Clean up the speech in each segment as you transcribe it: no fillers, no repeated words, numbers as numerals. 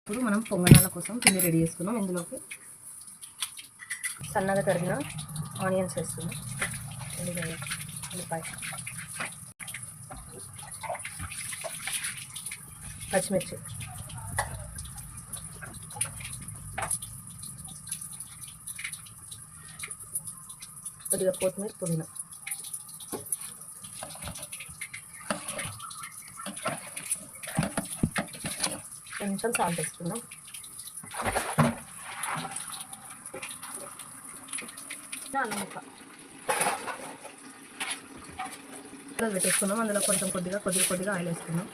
ఇప్పుడు మనం పొంగనాల కోసం పిండి రెడీ చేసుకున్నాం. ఇందులోకి సన్నగా తరిగిన ఆనియన్స్ వేస్తున్నాం, ఉల్లిపాయ, పచ్చిమిర్చి, కొద్దిగా కొత్తిమీర, పుదీనా, కొంచెం సాల్ట్ వేసుకుందాం. అల్లం ముక్క పెట్టేసుకున్నాం. అందులో కొంచెం కొద్దిగా ఆయిల్ వేసుకున్నాం.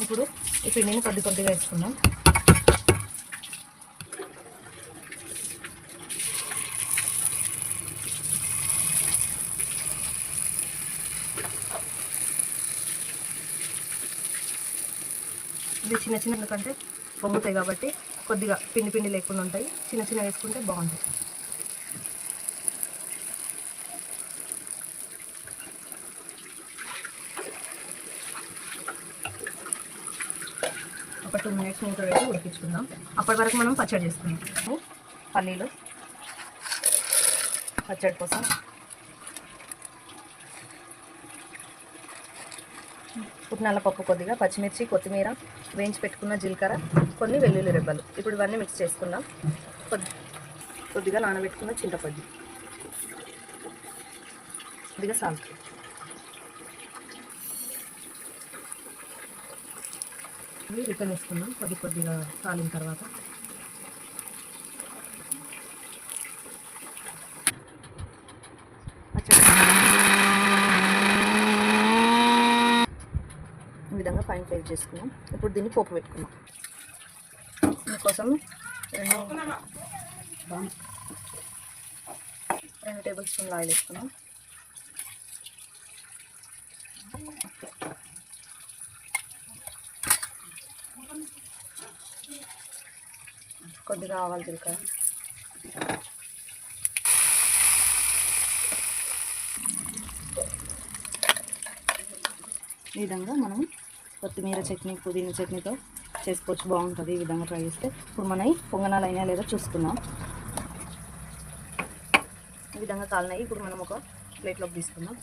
ఇప్పుడు ఈ పిండిని కొద్దిగా వేసుకుందాం. ఇది చిన్న ఎందుకంటే పొంగుతాయి కాబట్టి కొద్దిగా పిండి లేకుండా ఉంటాయి. చిన్న వేసుకుంటే బాగుంటాయి. ఒక 2 మినిట్స్ మూత వేసి ఉడికించుకుందాం. అప్పటి వరకు మనం పచ్చడి చేసుకుందాం. పల్లీలు పచ్చడి కోసం, పుట్నాల పప్పు కొద్దిగా, పచ్చిమిర్చి, కొత్తిమీర, వేయించి పెట్టుకున్న జీలకర్ర, కొన్ని వెల్లుల్లి రెబ్బలు. ఇప్పుడు ఇవన్నీ మిక్స్ చేసుకుందాం. కొద్దిగా నానబెట్టుకున్న చింతపండు, కొద్దిగా సాల్ట్, రిటర్న్ వేసుకుందాం. కొద్దిగా కాలిన తర్వాత ఈ విధంగా ఫైన్ ఫ్రై చేసుకున్నాం. ఇప్పుడు దీన్ని పోపు పెట్టుకున్నాం. దీనికోసం 2 టేబుల్ స్పూన్ల ఆయిల్ వేసుకున్నాం. కొద్దిగా ఆవాలు, జీలకర్ర, ఈ విధంగా మనం కొత్తిమీర చట్నీ, పుదీనా చట్నీతో చేసుకోవచ్చు. బాగుంటుంది ఈ విధంగా ట్రై చేస్తే. ఇప్పుడు మన పొంగనాలు అయినా లేదో చూసుకుందాం. ఈ విధంగా కాలినాయి. ఇప్పుడు మనం ఒక ప్లేట్లోకి తీసుకుందాం.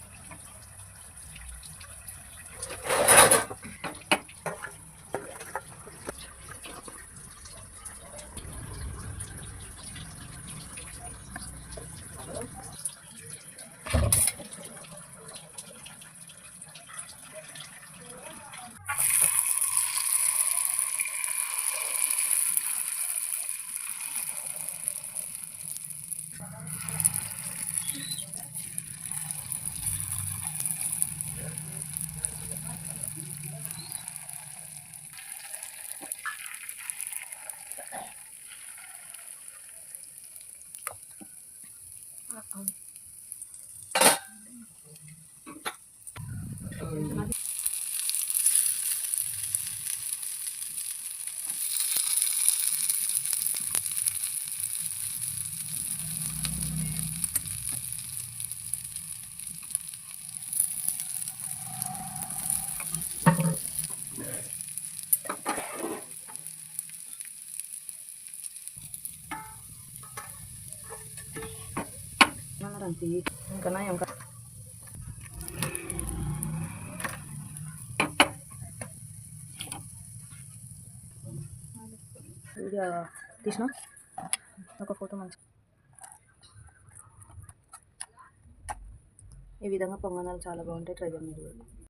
ఇంకా తీసిన ఒక ఫోటో మంచి. ఈ విధంగా పొంగనాలు చాలా బాగుంటాయి. ట్రై చేయండి.